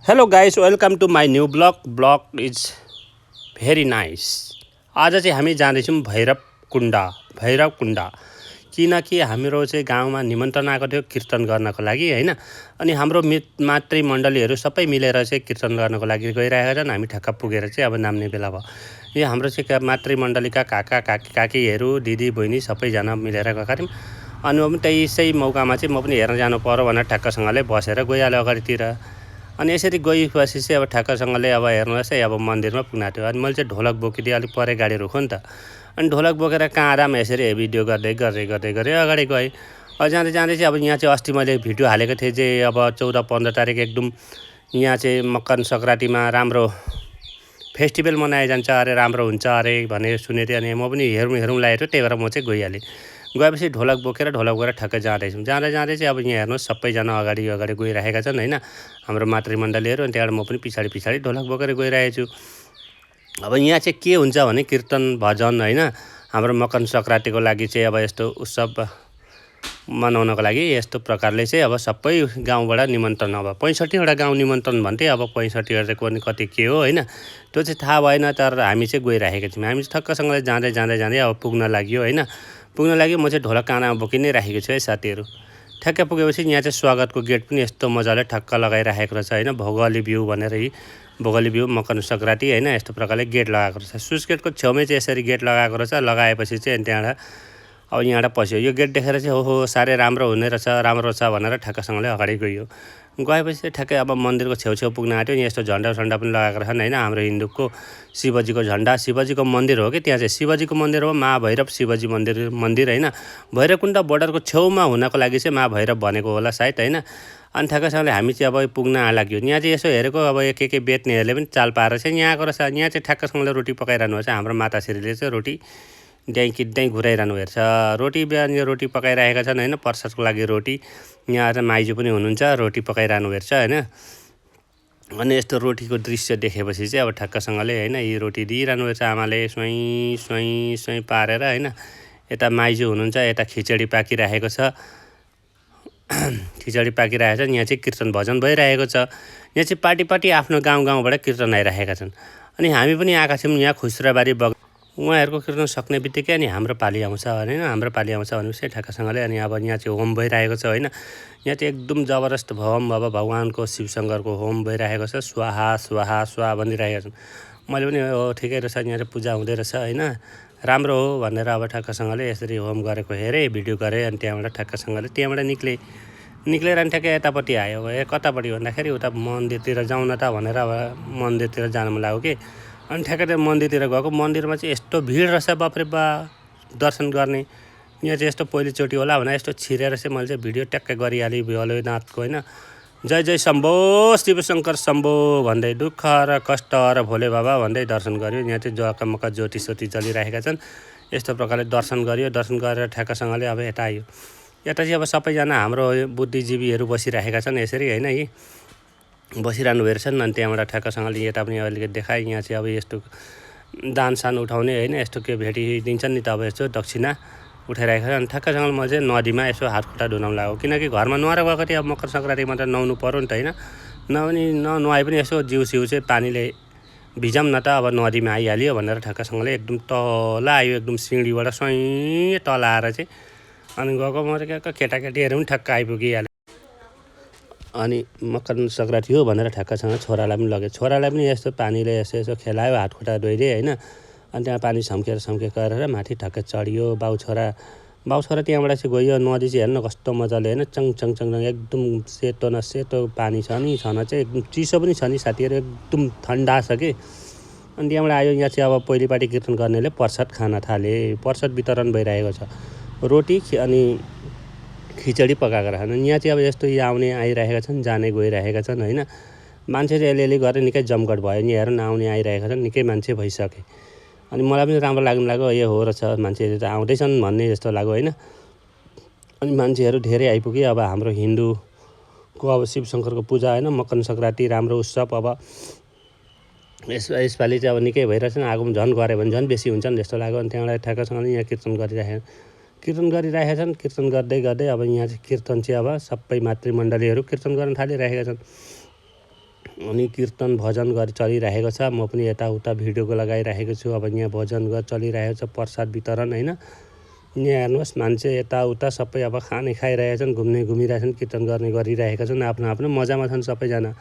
Hello guys, welcome to my new blog is very nice. आज चाहिँ हामी जाँदैछौँ भैरवकुण्ड किनकि हाम्रो चाहिँ गाउँमा निमन्त्रण आएको थियो कीर्तन गर्नको लागि हैन। अनि हाम्रो मातृमण्डलीहरू सबै मिलेर चाहिँ कीर्तन गर्नको लागि गइरहेका छन्। हामी ठक्क पुगेर चाहिँ अब नाम्ने बेला भयो। यो हाम्रो चाहिँ मातृमण्डलीका काका काकीहरू दिदी बहिनी सबैजना मिलेर गएका थियौँ। अनि म पनि त्यसै मौकामा चाहिँ म पनि हेर्न जानु पर्यो भनेर ठ्याक्कसँगले बसेर गइहाल्यो अगाडितिर। अनि यसरी गएपछि चाहिँ अब ठ्याक्कसँगले अब हेर्नुहोस् है, अब मन्दिरमा पुग्न थियो। अनि मैले चाहिँ ढोलक बोकिदिएँ, अलिक परे गाडी रोक्यो नि त। अनि ढोलक बोकेर काँडामा यसरी भिडियो गर्दै अगाडि गएँ। जाँदै चाहिँ अब यहाँ चाहिँ अस्ति मैले भिडियो हालेको थिएँ चाहिँ अब 14-15 तारिक एकदम यहाँ चाहिँ मकर सङ्क्रान्तिमा राम्रो फेस्टिभल मनाइ जान्छ अरे, राम्रो हुन्छ अरे भनेर सुनेको थिएँ। अनि म पनि हेरौँ लागेको थियो, त्यही भएर म चाहिँ गइहालेँ। गएपछि ढोलक बोकेर ठक्कै जाँदैछौँ। जाँदै चाहिँ अब यहाँ हेर्नुहोस् सबैजना अगाडि गइरहेका छन् हैन, हाम्रो मातृमण्डलीहरू। अनि त्यहाँबाट म पनि पछाडि ढोलक बोकेर गइरहेको छु। अब यहाँ चाहिँ के हुन्छ भने कीर्तन भजन हैन, हाम्रो मकर सङ्क्रान्तिको लागि चाहिँ अब यस्तो उत्सव मनाउनको लागि यस्तो प्रकारले चाहिँ अब सबै गाउँबाट निमन्त्रण, अब 65वटा गाउँ निमन्त्रण भन्थे। अब 65 चाहिँ कुनै कति के हो हैन, त्यो चाहिँ थाहा भएन। तर हामी चाहिँ गइरहेका थियौँ। हामी ठक्कसँगले जाँदै अब पुग्न लाग्यो हैन। म चाहिँ ढोलक काँडामा बोकि नै राखेको छु है साथीहरू। ठ्याक्कै पुगेपछि यहाँ चाहिँ स्वागतको गेट पनि यस्तो मजाले ठक्क लगाइराखेको रहेछ हैन, भोगाली भ्यू भनेर। भोगाली भ्यू मकर सङ्क्रान्ति हैन, यस्तो प्रकारले गेट लगाएको रहेछ। स्विच गेटको छेउमै चाहिँ यसरी गेट लगाएको रहेछ। लगाएपछि चाहिँ त्यहाँबाट अब यहाँबाट पस्यो। यो गेट देखेर चाहिँ ओहो साह्रै राम्रो राम्रो छ भनेर ठ्याक्कसँगले अगाडि गएपछि चाहिँ ठ्याक्कै अब मन्दिरको छेउ पुग्न आँट्यो। यहाँ यस्तो झन्डा पनि लगाएको रहेछन् हैन, हाम्रो हिन्दूको शिवजीको झन्डा। शिवजीको मन्दिर हो कि त्यहाँ चाहिँ शिवजीको मन्दिर हो, महाभैरव शिवजी मन्दिर हैन। भैरवकुण्ड बोर्डरको छेउमा हुनको लागि चाहिँ महाभैरव भनेको होला सायद हैन। अनि ठ्याक्कसँगले हामी चाहिँ अब पुग्न लाग्यो। यहाँ चाहिँ यसो हेरेको अब के बेच्नेहरूले पनि चाल पाएर चाहिँ यहाँ आएको रहेछ। यहाँ चाहिँ ठ्याक्कसँगले रोटी पकाइरहनु भएको छ। हाम्रो माताश्रीले चाहिँ रोटी ड्याङ घुराइरहनु हेर्छ। रोटी बिहान यो रोटी पकाइरहेका छन् हैन, प्रसादको लागि रोटी। यहाँ आएर माइजू पनि हुनुहुन्छ, रोटी पकाइरहनु हेर्छ हैन। अनि यस्तो रोटीको दृश्य देखेपछि चाहिँ अब ठ्याक्कसँगले हैन यी रोटी दिइरहनु हेर्छ आमाले स्वाई पारेर हैन। यता माइजू हुनुहुन्छ, यता खिचडी पाकिरहेको छ। यहाँ चाहिँ कीर्तन भजन भइरहेको छ। यहाँ चाहिँ पार्टी आफ्नो गाउँबाट कीर्तन आइरहेका छन्। अनि हामी पनि आएका छौँ यहाँ खुस्राबारी उहाँहरूको कीर्तन सक्ने बित्तिकै अनि हाम्रो पाली आउँछ हैन। हाम्रो पाली आउँछ भनेपछि ठ्याक्कसँगले अनि अब यहाँ चाहिँ होम भइरहेको छ हैन। यहाँ चाहिँ एकदम जबरजस्त होम, अब भगवानको शिवशङ्करको होम भइरहेको छ। स्वाहा भनिरहेका छन्। मैले पनि हो ठिकै रहेछ, यहाँ चाहिँ पूजा हुँदै रहेछ हैन, राम्रो हो भनेर अब ठ्याक्कसँगले यसरी होम गरेको हेरेँ, भिडियो गरेँ। अनि त्यहाँबाट ठ्याक्कसँगले निक्लेर अनि ठ्याक्कै यतापट्टि आयो। कतापट्टि भन्दाखेरि उता मन्दिरतिर जाउँ न त भनेर अब मन्दिरतिर जानु मन लाग्यो कि। अनि ठ्याक्कै मन्दिरतिर गएको। मन्दिरमा चाहिँ यस्तो भिड रहेछ बाफ्रे बा दर्शन गर्ने। यहाँ चाहिँ यस्तो पहिलोचोटि होला भने यस्तो छिरेर चाहिँ मैले चाहिँ भिडियो ट्याक्कै गरिहालेँ भोलेनाथको हैन। जय शम्भो शिवशङ्कर शम्भो भन्दै, दुःख र कष्ट र भोले बाबा भन्दै दर्शन गर्यो। यहाँ चाहिँ जकमक ज्योति चलिरहेका छन्। यस्तो प्रकारले दर्शन गरेर ठ्याक्कसँगले अब यता आयो। यता चाहिँ अब सबैजना हाम्रो बुद्धिजीवीहरू बसिरहेका छन् यसरी हैन, यी बसिरहनु हेर्छन्। अनि त्यहाँबाट ठ्याक्कसँगले यता पनि अलिकति देखाएँ। यहाँ चाहिँ अब यस्तो दानसान उठाउने हैन, यस्तो के भेटिदिन्छन् नि त, अब यस्तो दक्षिणा उठाइरहेको छ। अनि ठ्याक्कसँगले म चाहिँ नदीमा यसो हातखुट्टा धुनाउनु लाग्यो, किनकि घरमा नुहाएर गएको थिएँ। अब मकर सङ्क्रान्तिमा त नुहाउनु पऱ्यो नि त हैन। ननुहाए पनि यसो जिउ चाहिँ पानीले भिजाउँ न त, अब नदीमा आइहाल्यो भनेर ठ्याक्कसँगले एकदम तल आयो, एकदम सिँढीबाट स्वाइँ तल आएर चाहिँ अनि गएको। म चाहिँ केटाकेटीहरू पनि ठ्याक्क आइपुगिहाल्यो। अनि मकर सङ्क्रान्ति हो भनेर ठ्याक्कसँग छोरालाई पनि लगेँ। छोरालाई पनि यस्तो पानीले यसो खेलायो, हातखुट्टा धोइदिएँ हैन। अनि त्यहाँ पानी छम्केर गरेर माथि ठ्याक्कै चढियो। बाउ छोरा त्यहाँबाट चाहिँ गयो। नदी चाहिँ हेर्नु कस्तो मजाले हैन, चङ एकदम सेतो न सेतो पानी छ नि, छन चाहिँ एकदम चिसो पनि छ नि साथीहरू, एकदम ठन्डा छ कि। अनि त्यहाँबाट आयो। यहाँ चाहिँ अब पहिलोपाटि कीर्तन गर्नेले प्रसाद खान थाले। प्रसाद वितरण भइरहेको छ, रोटी अनि खिचडी पकाएको रहेछन्। यहाँ चाहिँ अब यस्तो आउने आइरहेका छन्, जाने गइरहेका छन् हैन। मान्छे चाहिँ अलिअलि गरेर निकै जमघट भयो नि, हेर्नु आउने आइरहेका छन्, निकै मान्छे भइसके। अनि मलाई पनि राम्रो लाग्यो, यो हो रहेछ, मान्छेहरू त आउँदैछन् भन्ने जस्तो लाग्यो हैन। अनि मान्छेहरू धेरै आइपुगे। अब हाम्रो हिन्दूको अब शिवशङ्करको पूजा हैन, मकर सङ्क्रान्ति राम्रो उत्सव। अब यसपालि चाहिँ अब निकै भइरहेछन्। आगो झन् गऱ्यो भने झन् बेसी हुन्छन् जस्तो लाग्यो। अनि त्यहाँबाट ठ्याक्कसँगले यहाँ कीर्तन गरिरहेका छन्। कीर्तन गर्दै अब यहाँ चाहिँ कीर्तन चाहिँ अब सबै मातृमण्डलीहरू कीर्तन गर्न थालिरहेका छन्। अनि कीर्तन भजन चलिरहेको छ। म पनि यताउता भिडियोको लगाइरहेको छु। अब यहाँ भजन चलिरहेको छ, प्रसाद वितरण होइन। यहाँ हेर्नुहोस् मान्छे यताउता सबै अब खाने खाइरहेका छन्, घुमिरहेछन्, कीर्तन गरिरहेका छन्, आफ्नो मजामा छन् सबैजना।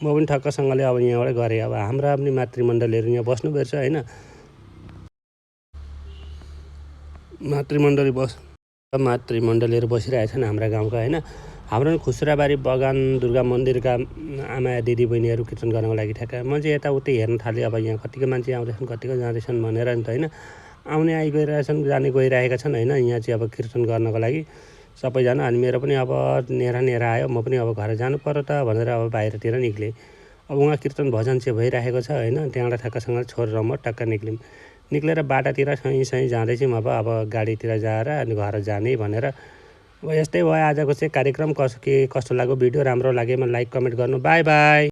म पनि ठक्कसँगले अब यहाँबाट गरेँ। अब हाम्रा पनि मातृमण्डलीहरू यहाँ बस्नुपर्छ होइन। मातृमण्डलीहरू बसिरहेछन् हाम्रा गाउँका होइन। हाम्रो खुसराबारी बगान दुर्गा मन्दिरका आमा दिदी बहिनीहरू कीर्तन गर्नको लागि ठ्याक्क म चाहिँ यताउति हेर्न थालेँ। अब यहाँ कतिको मान्छे आउँदैछन्, कतिको जाँदैछन् भनेर नि त होइन। आउने आइगइरहेछन्, जाने गइरहेका छन् होइन। यहाँ चाहिँ अब कीर्तन गर्नको लागि सबैजना। अनि मेरो पनि अब नेरा आयो। म पनि अब घर जानु पर्यो त भनेर अब बाहिरतिर निक्लेँ। अब उहाँ कीर्तन भजन चाहिँ भइरहेको छ होइन। त्यहाँबाट ठ्याक्कसँग छोडेर म टक्क निक्लेर बाटातिर सही जाँदैछौँ। अब गाडीतिर जाएर अनि घर जाने भनेर। अब यस्तै भयो आजको चाहिँ कार्यक्रम। कस्तो लाग्यो भिडियो, राम्रो लागेमा लाइक कमेन्ट गर्नु। By by.